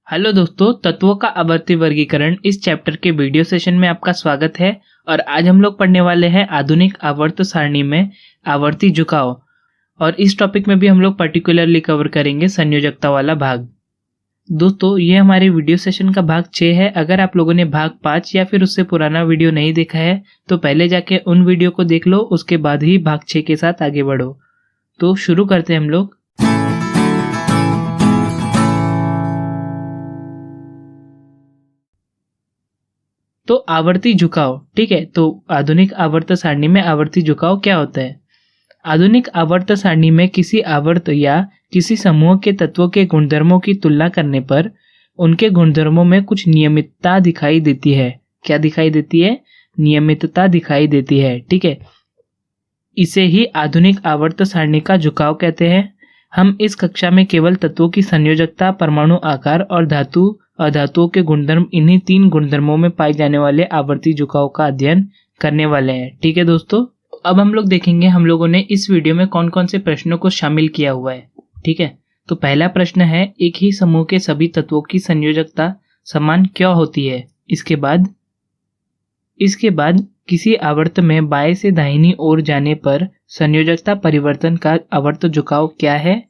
Hello दोस्तों, तत्वों का आवर्ती वर्गीकरण इस चैप्टर के वीडियो सेशन में आपका स्वागत है। और आज हम लोग पढ़ने वाले हैं आधुनिक आवर्त सारणी में आवर्ती झुकाव। और इस टॉपिक में भी हम लोग पर्टिकुलरली कवर करेंगे संयोजकता वाला भाग। दोस्तों, ये हमारे वीडियो सेशन का भाग 6 है। अगर आप लोगों ने भाग 5 या फिर उससे पुराना वीडियो नहीं देखा है तो पहले जाके उन वीडियो को देख लो, उसके बाद ही भाग 6 के साथ आगे बढ़ो। तो शुरू करते हैं हम लोग। तो आवर्ती झुकाव, ठीक है। तो आधुनिक आवर्त सारणी में आवर्ती झुकाव क्या होता है? आधुनिक आवर्त सारणी में किसी आवर्त या किसी समूह के तत्वों के गुणधर्मों की तुलना करने पर उनके गुणधर्मों में कुछ नियमितता दिखाई देती है। क्या दिखाई देती है? नियमितता दिखाई देती है, ठीक है। इसे ही आधुनिक आवर्त सारणी का झुकाव कहते हैं। हम इस कक्षा में केवल तत्वों की संयोजकता, परमाणु आकार और धातु अधातुओं के गुणधर्म, इन्हीं 3 गुणधर्मों में पाए जाने वाले आवर्ती झुकाव का अध्ययन करने वाले हैं, ठीक है दोस्तों। अब हम लोग देखेंगे हम लोगों ने इस वीडियो में कौन कौन से प्रश्नों को शामिल किया हुआ है, ठीक है। तो पहला प्रश्न है, एक ही समूह के सभी तत्वों की संयोजकता समान क्यों होती है? इसके बाद किसी आवर्त में बाएं से दाहिनी ओर जाने पर संयोजकता परिवर्तन का आवर्त झुकाव क्या है?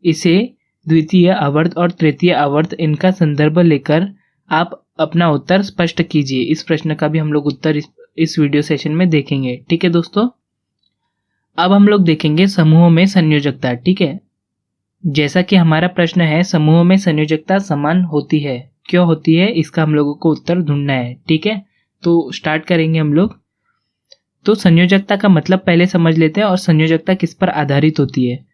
इसे द्वितीय आवर्त और तृतीय आवर्त, इनका संदर्भ लेकर आप अपना उत्तर स्पष्ट कीजिए। इस प्रश्न का भी हम लोग उत्तर इस वीडियो सेशन में देखेंगे, ठीक है दोस्तों। अब हम लोग देखेंगे समूहों में संयोजकता, ठीक है। जैसा कि हमारा प्रश्न है, समूहों में संयोजकता समान होती है, क्यों होती है? इसका हम लोगों को उत्तर ढूंढना है, ठीक है। तो स्टार्ट करेंगे हम लोग। तो संयोजकता का मतलब पहले समझ लेते हैं और संयोजकता किस पर आधारित होती है।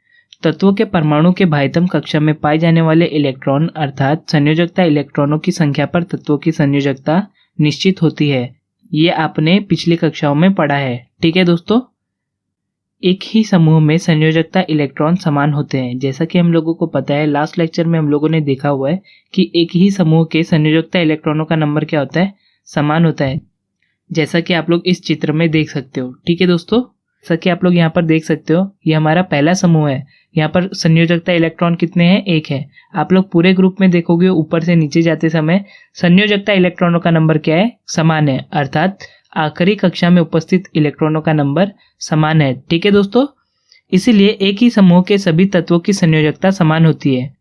तत्वों के परमाणु के बाह्यतम कक्षा में पाए जाने वाले इलेक्ट्रॉन अर्थात संयोजकता इलेक्ट्रॉनों की संख्या पर तत्वों की संयोजकता निश्चित होती है। ये आपने पिछली कक्षाओं में पढ़ा है, ठीक है दोस्तों। एक ही समूह में संयोजकता इलेक्ट्रॉन समान होते हैं। जैसा कि हम लोगों को पता है, लास्ट लेक्चर में हम लोगों ने देखा हुआ है कि एक ही समूह के संयोजकता इलेक्ट्रॉनों का नंबर क्या होता है? समान होता है। जैसा कि आप लोग इस चित्र में देख सकते हो, ठीक है दोस्तों। जैसा कि आप लोग यहाँ पर देख सकते हो, ये हमारा पहला समूह है। यहाँ पर संयोजकता इलेक्ट्रॉन कितने हैं? 1 है। आप लोग पूरे ग्रुप में देखोगे ऊपर से नीचे जाते समय संयोजकता इलेक्ट्रॉनों का नंबर क्या है? समान है, अर्थात आखिरी कक्षा में उपस्थित इलेक्ट्रॉनों का नंबर समान है, ठीक है दोस्तों। इसीलिए एक ही समूह के सभी तत्वों की संयोजकता समान होती है।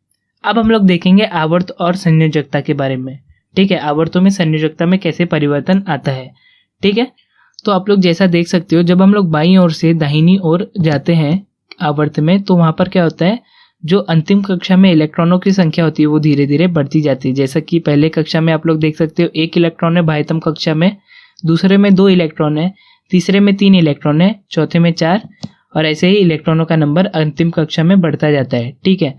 अब हम लोग देखेंगे आवर्त और संयोजकता के बारे में, ठीक है। आवर्तों में संयोजकता में कैसे परिवर्तन आता है, ठीक है। तो आप लोग जैसा देख सकते हो, जब हम लोग बाईं ओर से दाहिनी ओर जाते हैं आवर्त में, तो वहां पर क्या होता है, जो अंतिम कक्षा में इलेक्ट्रॉनों की संख्या होती है वो धीरे धीरे बढ़ती जाती है। जैसा कि पहले कक्षा में आप लोग देख सकते हो, 1 इलेक्ट्रॉन है बाह्यतम कक्षा में, दूसरे में 2 इलेक्ट्रॉन है, तीसरे में 3 इलेक्ट्रॉन है, चौथे में 4, और ऐसे ही इलेक्ट्रॉनों का नंबर अंतिम कक्षा में बढ़ता जाता है, ठीक है।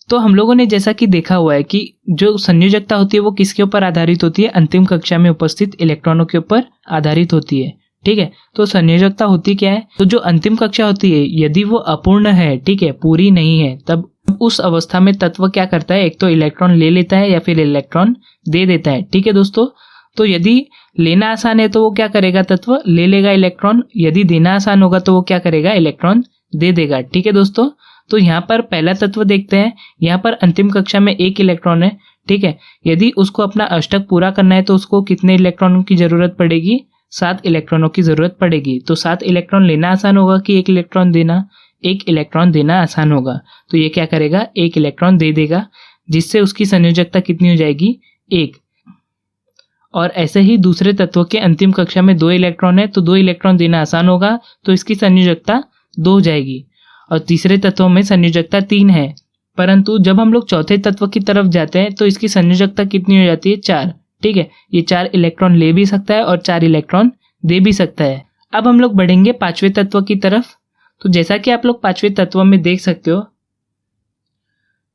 तो हम लोगों ने जैसा कि देखा हुआ है कि जो संयोजकता होती है वो किसके ऊपर आधारित होती है? अंतिम कक्षा में उपस्थित इलेक्ट्रॉनों के ऊपर आधारित होती है, ठीक है। तो संयोजकता होती क्या है? तो जो अंतिम कक्षा होती है, यदि वो अपूर्ण है, ठीक है, पूरी नहीं है, तब उस अवस्था में तत्व क्या करता है? एक तो इलेक्ट्रॉन ले लेता है या फिर इलेक्ट्रॉन दे देता है, ठीक है दोस्तों। तो यदि लेना आसान है तो वो क्या करेगा? तत्व ले लेगा इलेक्ट्रॉन। यदि देना आसान होगा तो वो क्या करेगा? इलेक्ट्रॉन दे देगा, ठीक है दोस्तों। तो यहाँ पर पहला तत्व देखते हैं। यहाँ पर अंतिम कक्षा में 1 इलेक्ट्रॉन है, ठीक है। यदि उसको अपना अष्टक पूरा करना है तो उसको कितने इलेक्ट्रॉनों की जरूरत पड़ेगी? 7 इलेक्ट्रॉनों की जरूरत पड़ेगी। तो 7 इलेक्ट्रॉन लेना आसान होगा कि 1 इलेक्ट्रॉन देना? 1 इलेक्ट्रॉन देना आसान होगा। तो ये क्या करेगा? 1 इलेक्ट्रॉन दे देगा, जिससे उसकी संयोजकता कितनी हो जाएगी? 1। और ऐसे ही दूसरे तत्व के अंतिम कक्षा में 2 इलेक्ट्रॉन है, तो 2 इलेक्ट्रॉन देना आसान होगा, तो इसकी संयोजकता 2 हो जाएगी। और तीसरे तत्व में संयोजकता 3 है, परंतु जब हम लोग चौथे तत्व की तरफ जाते हैं तो इसकी संयोजकता कितनी हो जाती है? 4, ठीक है। ये 4 इलेक्ट्रॉन ले भी सकता है और 4 इलेक्ट्रॉन दे भी सकता है। अब हम लोग बढ़ेंगे 5वें तत्व की तरफ। तो जैसा कि आप लोग 5वें तत्व में देख सकते हो,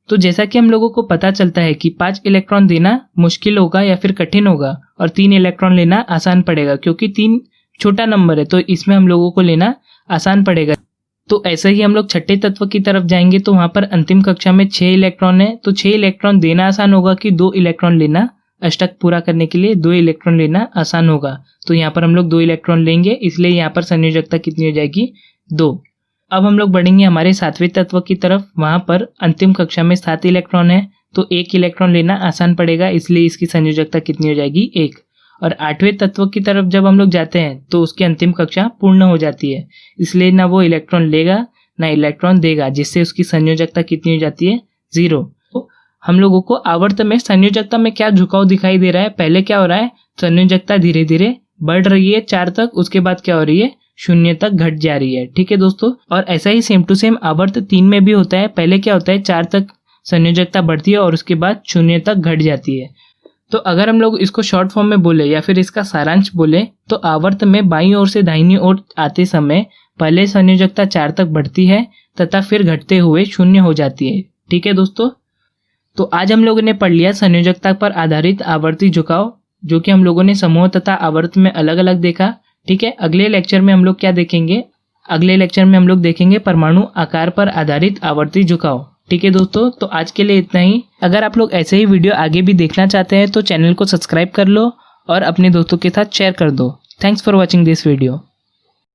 तो जैसा कि हम लोगों को पता चलता है कि 5 इलेक्ट्रॉन देना मुश्किल होगा या फिर कठिन होगा और 3 इलेक्ट्रॉन लेना आसान पड़ेगा, क्योंकि 3 छोटा नंबर है तो इसमें हम लोगों को लेना आसान पड़ेगा। तो ऐसे ही हम लोग छठे तत्व की तरफ जाएंगे तो वहां पर अंतिम कक्षा में 6 इलेक्ट्रॉन है, तो 6 इलेक्ट्रॉन देना आसान होगा कि 2 इलेक्ट्रॉन लेना? अष्टक पूरा करने के लिए 2 इलेक्ट्रॉन लेना आसान होगा। तो यहाँ पर हम लोग 2 इलेक्ट्रॉन लेंगे, इसलिए यहाँ पर संयोजकता कितनी हो जाएगी? 2। अब हम लोग बढ़ेंगे हमारे 7वें तत्व की तरफ। वहां पर अंतिम कक्षा में 7 इलेक्ट्रॉन है, तो एक इलेक्ट्रॉन लेना आसान पड़ेगा, इसलिए इसकी संयोजकता कितनी हो जाएगी 1। और 8वें तत्व की तरफ जब हम लोग जाते हैं तो उसकी अंतिम कक्षा पूर्ण हो जाती है, इसलिए ना वो इलेक्ट्रॉन लेगा ना इलेक्ट्रॉन देगा, जिससे उसकी संयोजकता कितनी हो जाती है 0। तो हम लोगों को आवर्त में संयोजकता में क्या झुकाव दिखाई दे रहा है, पहले क्या हो रहा है, संयोजकता धीरे धीरे बढ़ रही है 4 तक, उसके बाद क्या हो रही है 0 तक घट जा रही है। ठीक है दोस्तों, और ऐसा ही सेम टू सेम आवर्त 3 में भी होता है। पहले क्या होता है 4 तक संयोजकता बढ़ती है और उसके बाद 0 तक घट जाती है। तो अगर हम लोग इसको शॉर्ट फॉर्म में बोले या फिर इसका सारांश बोले तो आवर्त में बाईं ओर से दाहिनी ओर आते समय पहले संयोजकता 4 तक बढ़ती है तथा फिर घटते हुए 0 हो जाती है। ठीक है दोस्तों, तो आज हम लोगों ने पढ़ लिया संयोजकता पर आधारित आवर्ती झुकाव, जो कि हम लोगों ने समूह तथा आवर्त में अलग अलग देखा। ठीक है, अगले लेक्चर में हम लोग क्या देखेंगे, अगले लेक्चर में हम लोग देखेंगे परमाणु आकार पर आधारित आवर्ती झुकाव। ठीक है दोस्तों, तो आज के लिए इतना ही। अगर आप लोग ऐसे ही वीडियो आगे भी देखना चाहते हैं तो चैनल को सब्सक्राइब कर लो और अपने दोस्तों के साथ शेयर कर दो। Thanks for watching this video.